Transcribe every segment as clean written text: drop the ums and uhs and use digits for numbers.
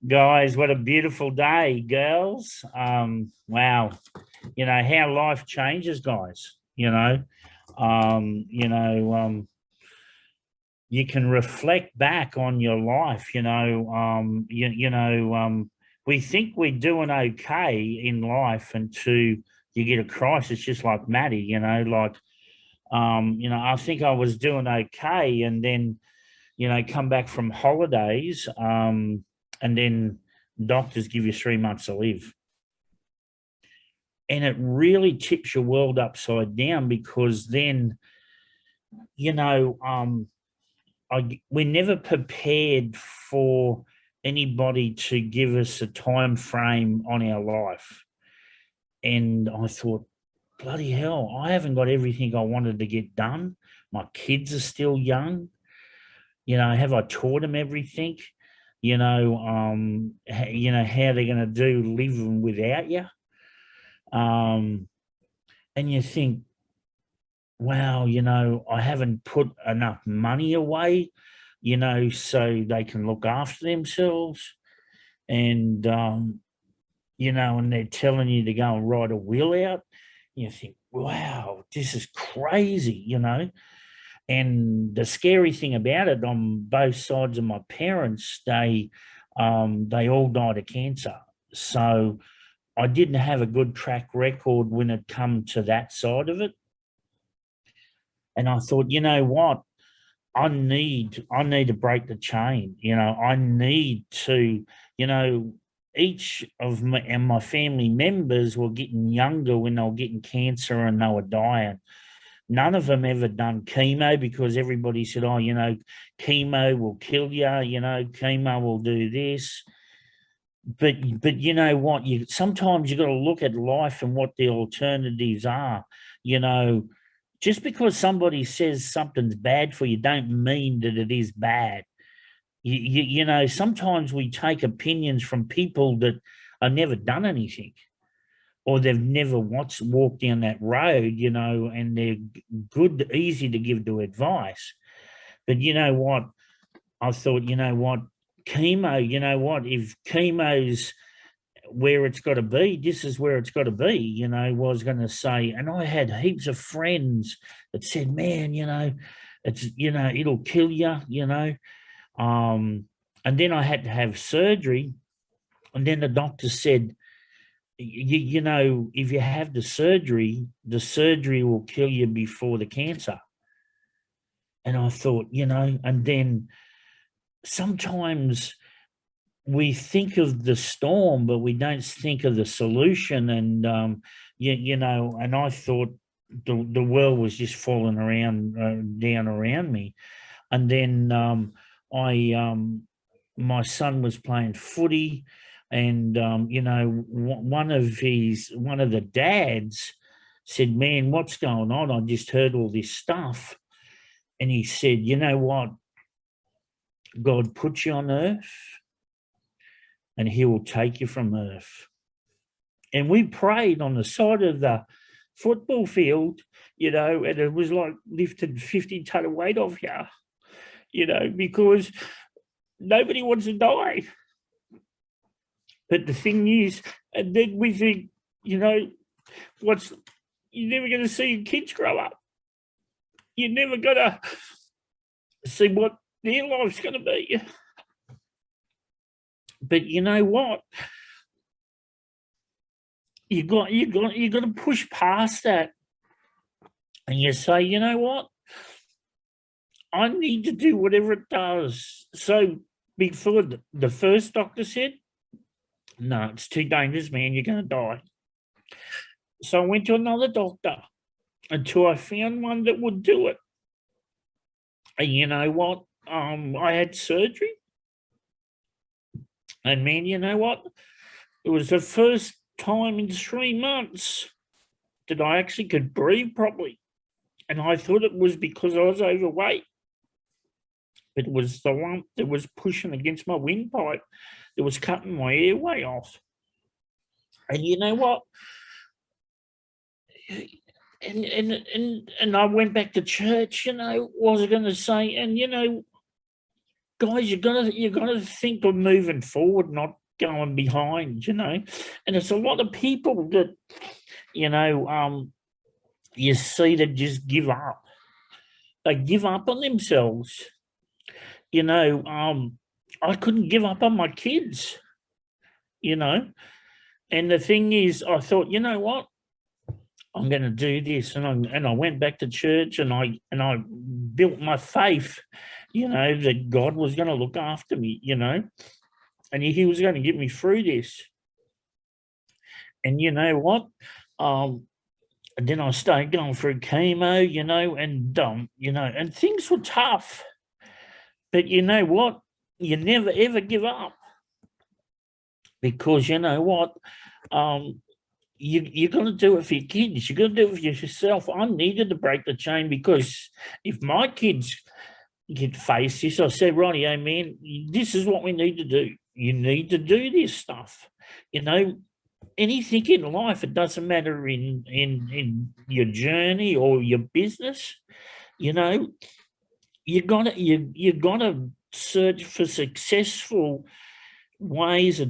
Guys, what a beautiful day, girls. Wow. How life changes, guys. Um, you know, um, you can reflect back on your life, we think we're doing okay in life until you get a crisis, just like Maddie, I think I was doing okay, and then come back from holidays, and then doctors give you 3 months to live. And it really tips your world upside down, because then, we're never prepared for anybody to give us a time frame on our life. And I thought, bloody hell, I haven't got everything I wanted to get done. My kids are still young. Have I taught them everything? How they're going to do living without you. And you think, wow, I haven't put enough money away, so they can look after themselves. And, and they're telling you to go and write a will out. You think, wow, this is crazy, And the scary thing about it, on both sides of my parents, they all died of cancer. So I didn't have a good track record when it come to that side of it. And I thought, you know what? I need to break the chain. I need to, each of my family members were getting younger when they were getting cancer and they were dying. None of them ever done chemo, because everybody said, oh, chemo will kill you, chemo will do this. But you know what? Sometimes you got to look at life and what the alternatives are. Just because somebody says something's bad for you, don't mean that it is bad. Sometimes we take opinions from people that have never done anything, or they've never walked down that road, and they're good, easy to give to advice. But you know what? I thought, chemo, if chemo's where it's got to be, this is where it's got to be, was going to say. And I had heaps of friends that said, man, it's, it'll kill you, and then I had to have surgery. And then the doctor said, if you have the surgery will kill you before the cancer. And I thought, and then sometimes we think of the storm, but we don't think of the solution. And, and I thought the world was just falling around, down around me. And then my son was playing footy, and, one of the dads said, man, what's going on? I just heard all this stuff. And he said, you know what? God put you on earth, and he will take you from earth. And we prayed on the side of the football field, and it was like lifting 50-ton of weight off you, because nobody wants to die. But the thing is, and then we think, you're never going to see your kids grow up. You're never going to see what their life's going to be. But you know what? You got to push past that, and you say, you know what? I need to do whatever it does. So before the first doctor said, no, it's too dangerous, man. You're going to die. So I went to another doctor until I found one that would do it. And you know what? I had surgery. And man, you know what? It was the first time in 3 months that I actually could breathe properly. And I thought it was because I was overweight. It was the lump that was pushing against my windpipe that was cutting my airway off. And you know what? And I went back to church, what was I going to say? And, guys, you gotta think of moving forward, not going behind, and it's a lot of people that, you see that just give up. They give up on themselves. I couldn't give up on my kids, you know. And the thing is, I thought, you know what? I'm going to do this, and I went back to church, and I built my faith, that God was going to look after me, and He was going to get me through this. And you know what? And then I started going through chemo, and things were tough. But you know what? You never ever give up, because you know what? You're going to do it for your kids. You're going to do it for yourself. I needed to break the chain, because if my kids get face this, I said, Ronnie, man, this is what we need to do. You need to do this stuff. Anything in life, it doesn't matter in your journey or your business, you're gonna search for successful ways of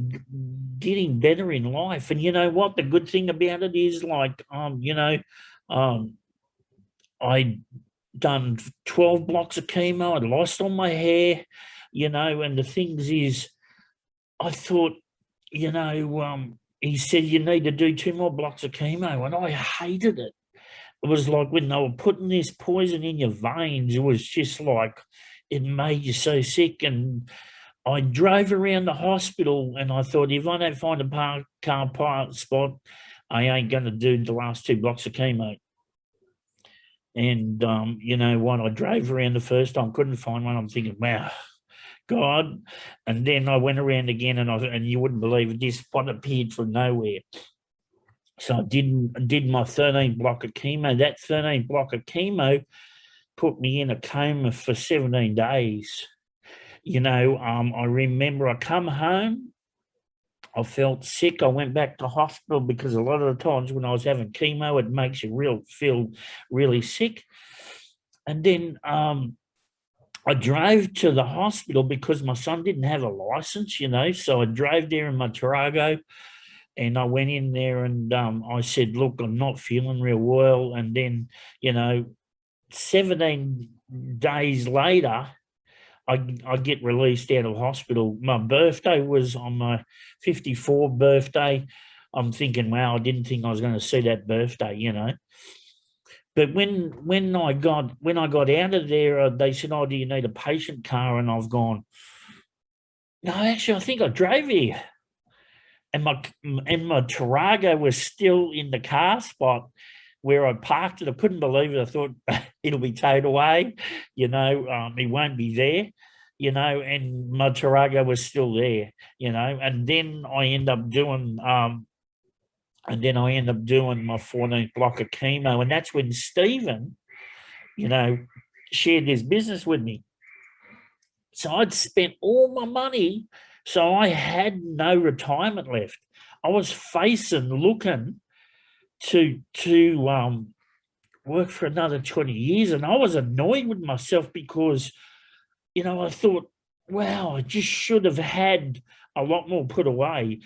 getting better in life. And you know what? The good thing about it is, like, I done 12 blocks of chemo. I lost all my hair, and the things is, I thought, he said, you need to do 2 more blocks of chemo, and I hated it. It was like when they were putting this poison in your veins, it was just like, it made you so sick. And I drove around the hospital, and I thought, if I don't find a car park spot, I ain't going to do the last 2 blocks of chemo. And you know what? I drove around the first time, couldn't find one. I'm thinking, wow, God. And then I went around again, and you wouldn't believe it, this spot appeared from nowhere. So I did my 13th block of chemo. That 13th block of chemo put me in a coma for 17 days. I remember I come home, I felt sick. I went back to hospital, because a lot of the times when I was having chemo, it makes you feel really sick. And then I drove to the hospital because my son didn't have a license, so I drove there in my Tarago, and I went in there, and I said, look, I'm not feeling real well. And then, 17 days later, I get released out of hospital. My birthday was on my 54th birthday. I'm thinking, wow, I didn't think I was going to see that birthday, But when I got out of there, they said, oh, do you need a patient car? And I've gone, no, actually, I think I drove here. And my Tarago was still in the car spot where I parked it. I couldn't believe it. I thought, it'll be towed away, it won't be there, and my Tarago was still there, and then I end up doing my 14th block of chemo. And that's when Stephen, shared his business with me. So I'd spent all my money, so I had no retirement left. I was looking to work for another 20 years, and I was annoyed with myself, because, I thought, wow, I just should have had a lot more put away.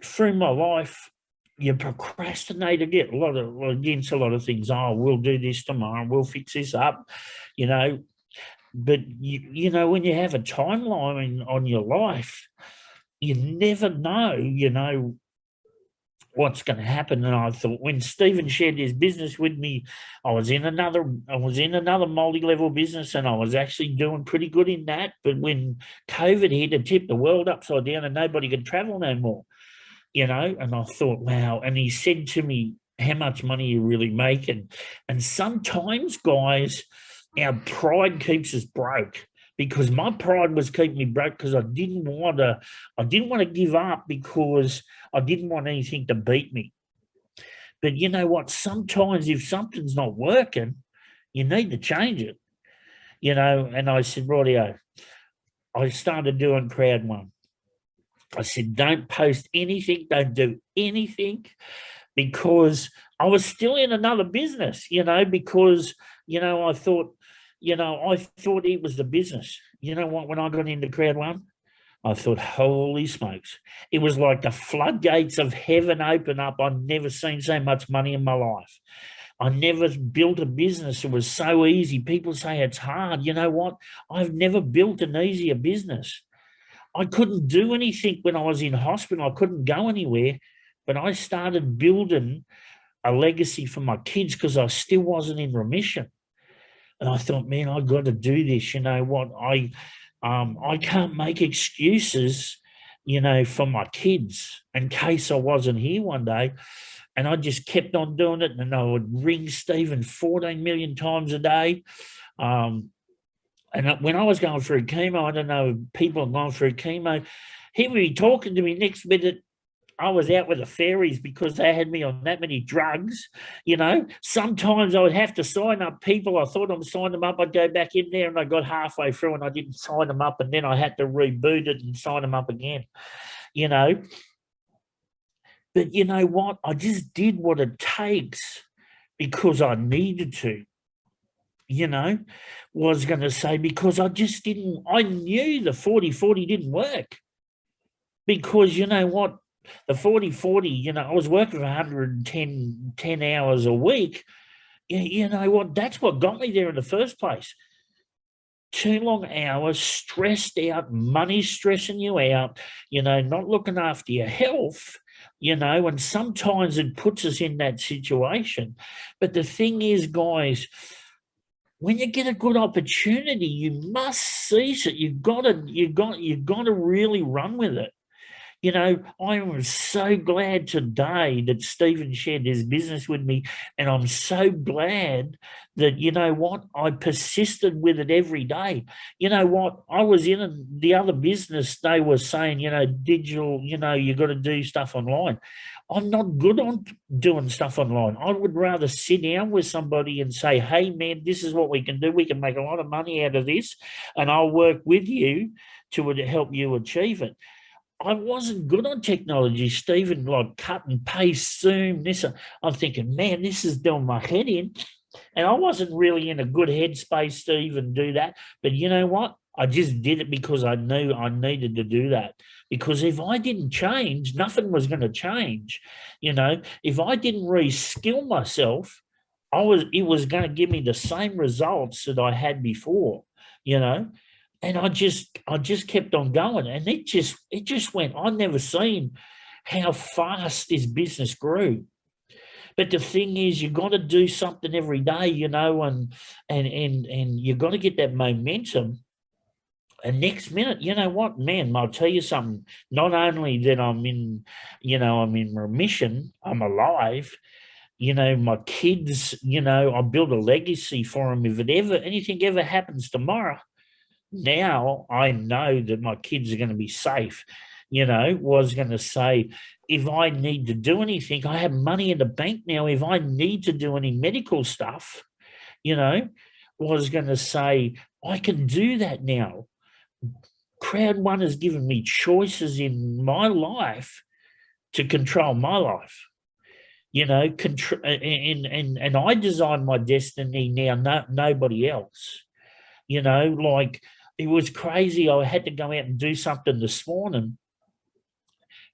Through my life, you procrastinate against a lot of things. Oh, we'll do this tomorrow, we'll fix this up, But when you have a timeline on your life, you never know, what's going to happen. And I thought, when Stephen shared his business with me, I was in another multi-level business, and I was actually doing pretty good in that. But when COVID hit, it tipped the world upside down, and nobody could travel no more, and I thought, wow. And he said to me, how much money are you really making? And sometimes, guys, our pride keeps us broke, because my pride was keeping me broke, because I didn't want to give up, because I didn't want anything to beat me. But you know what? Sometimes if something's not working, you need to change it, And I said, rightio. I started doing crowd one. I said, don't post anything, don't do anything, because I was still in another business, because, I thought it was the business, you know what, when I got into crowd one, I thought, holy smokes. It was like the floodgates of heaven open up. I've never seen so much money in my life. I never built a business. It was so easy. People say it's hard. You know what? I've never built an easier business. I couldn't do anything when I was in hospital. I couldn't go anywhere. But I started building a legacy for my kids because I still wasn't in remission. And I thought, man, I got to do this. You know what? I can't make excuses, you know, for my kids in case I wasn't here one day. And I just kept on doing it. And I would ring Stephen 14 million times a day. And when I was going through chemo, I don't know, people are going through chemo, he would be talking to me next minute. I was out with the fairies because they had me on that many drugs. You know, sometimes I would have to sign up people. I thought I'd sign them up. I'd go back in there and I got halfway through and I didn't sign them up. And then I had to reboot it and sign them up again, you know. But you know what? I just did what it takes because I needed to, you know, was going to say, because I just didn't, I knew the 40-40 didn't work because you know what? The 40-40, you know, I was working for 110 hours a week. You know what? That's what got me there in the first place. Too long hours, stressed out, money stressing you out, you know, not looking after your health, you know, and sometimes it puts us in that situation. But the thing is, guys, when you get a good opportunity, you must seize it. You've got to really run with it. You know, I am so glad today that Stephen shared his business with me. And I'm so glad that, you know what, I persisted with it every day. You know what, I was in the other business, they were saying, you know, digital, you know, you got to do stuff online. I'm not good on doing stuff online. I would rather sit down with somebody and say, hey, man, this is what we can do. We can make a lot of money out of this, and I'll work with you to help you achieve it. I wasn't good on technology, Stephen, like cut and paste, Zoom, this. I'm thinking, man, this is doing my head in. And I wasn't really in a good headspace to even do that. But you know what? I just did it because I knew I needed to do that. Because if I didn't change, nothing was going to change. You know, if I didn't reskill myself, it was going to give me the same results that I had before, you know. And I just kept on going, and it just went. I've never seen how fast this business grew. But the thing is, you got to do something every day, you know, and you got to get that momentum. And next minute, you know what, man, I'll tell you something. Not only that I'm in, you know, I'm in remission, I'm alive. You know, my kids, you know, I build a legacy for them. If anything ever happens tomorrow, now I know that my kids are going to be safe. You know, was going to say, if I need to do anything, I have money in the bank now. If I need to do any medical stuff, you know, was going to say, I can do that now. Crowd One has given me choices in my life to control my life. You know, and I design my destiny now, nobody else. You know, like, it was crazy. I had to go out and do something this morning.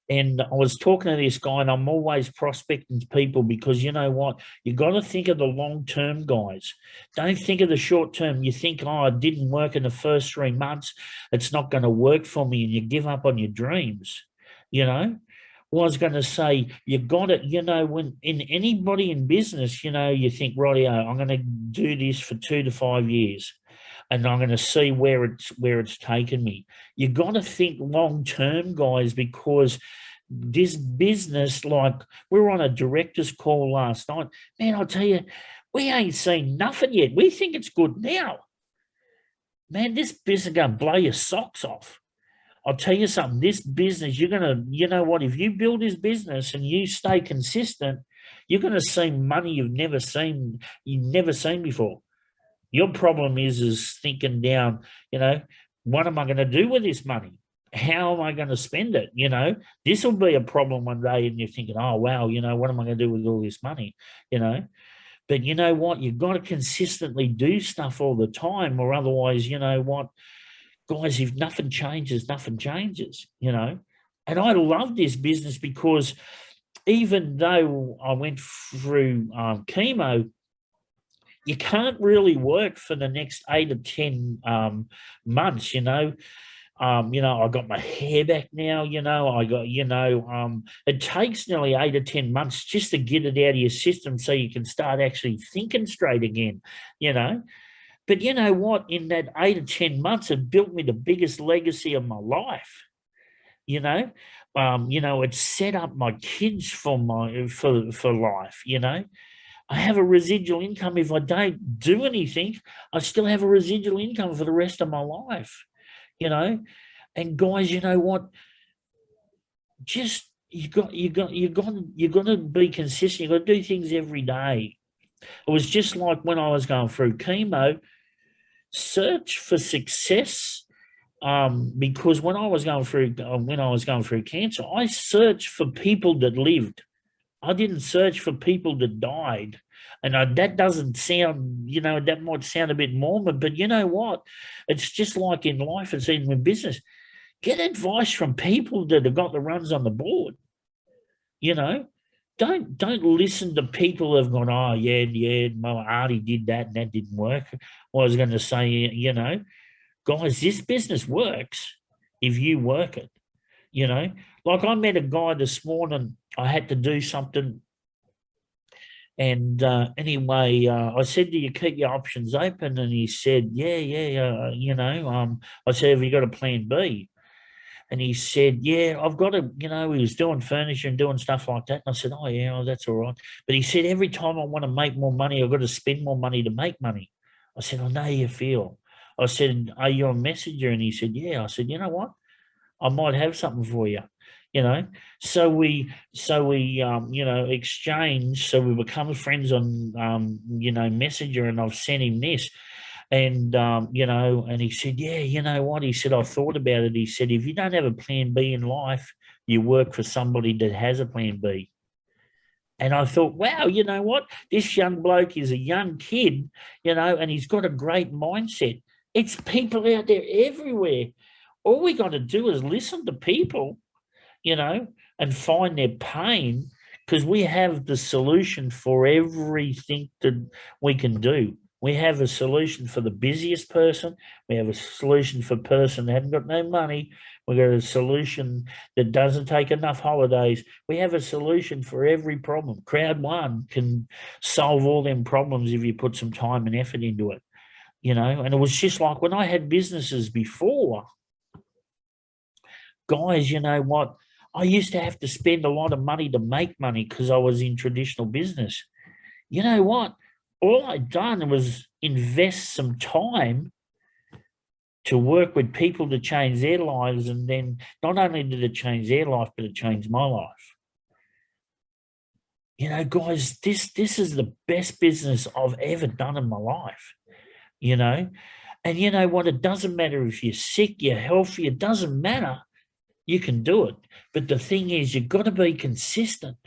And I was talking to this guy, and I'm always prospecting people because you know what? You got to think of the long term, guys. Don't think of the short term. You think, oh, it didn't work in the first 3 months. It's not going to work for me. And you give up on your dreams, you know? Well, I was going to say, you got it, you know, when in anybody in business, you know, you think, rightio, I'm going to do this for 2 to 5 years, and I'm going to see where it's taken me. You got to think long term, guys, because this business, like, we were on a director's call last night. Man, I'll tell you, we ain't seen nothing yet. We think it's good now. Man, this business is going to blow your socks off. I'll tell you something, this business, you're going to, you know what, if you build this business and you stay consistent, you're going to see money you've never seen before. Your problem is thinking down, you know, what am I going to do with this money? How am I going to spend it? You know, this will be a problem one day, and you're thinking, oh, wow, you know, what am I going to do with all this money? You know, but you know what? You've got to consistently do stuff all the time, or otherwise, you know what? guys, if nothing changes, you know. And I love this business because even though I went through chemo, you can't really work for the next 8 or 10 months, you know. I got my hair back now, I got, it takes nearly 8 or 10 months just to get it out of your system so you can start actually thinking straight again, you know. But you know what? In that 8 or 10 months, it built me the biggest legacy of my life, you know. It set up my kids for life, you know. I have a residual income. If I don't do anything, I still have a residual income for the rest of my life, you know. And guys, you know what? Just you got to be consistent. You got to do things every day. It was just like when I was going through chemo, search for success. Because when I was going through cancer, I searched for people that lived. I didn't search for people that died. And that doesn't sound, that might sound a bit Mormon, but you know what? It's just like in life, it's even in business. Get advice from people that have got the runs on the board. You know, don't listen to people who have gone, oh, yeah, well, Artie did that and that didn't work. Well, I was going to say, guys, this business works if you work it. Like I met a guy this morning, I had to do something. And anyway, I said, do you keep your options open? And he said, yeah. I said, have you got a plan B? And he said, yeah, I've got to, he was doing furniture and doing stuff like that. And I said, oh, yeah, that's all right. But he said, every time I want to make more money, I've got to spend more money to make money. I said, I know how you feel. I said, are you a messenger? And he said, yeah. I said, you know what? I might have something for you. So we exchange. So we become friends on, Messenger, and I've sent him this. And, and he said, yeah, you know what? He said, I thought about it. He said, if you don't have a plan B in life, you work for somebody that has a plan B. And I thought, wow, you know what? This young bloke is a young kid, and he's got a great mindset. It's people out there everywhere. All we got to do is listen to people, and find their pain, because we have the solution for everything that we can do. We have a solution for the busiest person. We have a solution for a person that hasn't got no money. We've got a solution that doesn't take enough holidays. We have a solution for every problem. Crowd One can solve all them problems if you put some time and effort into it, And it was just like when I had businesses before, guys, you know what? I used to have to spend a lot of money to make money because I was in traditional business. You know what? All I'd done was invest some time to work with people to change their lives. And then not only did it change their life, but it changed my life. Guys, this is the best business I've ever done in my life, And you know what? It doesn't matter if you're sick, you're healthy, it doesn't matter. You can do it. But the thing is, you've got to be consistent.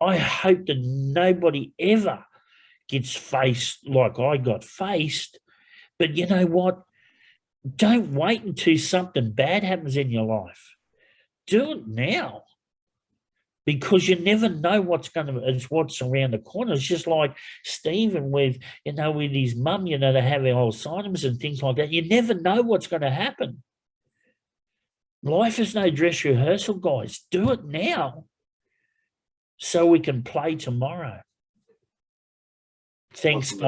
I hope that nobody ever gets faced like I got faced. But you know what? Don't wait until something bad happens in your life. Do it now. Because you never know what's around the corner. It's just like Stephen with his mum, they have Alzheimer's and things like that. You never know what's going to happen. Life is no dress rehearsal, guys. Do it now so we can play tomorrow. Thanks, guys.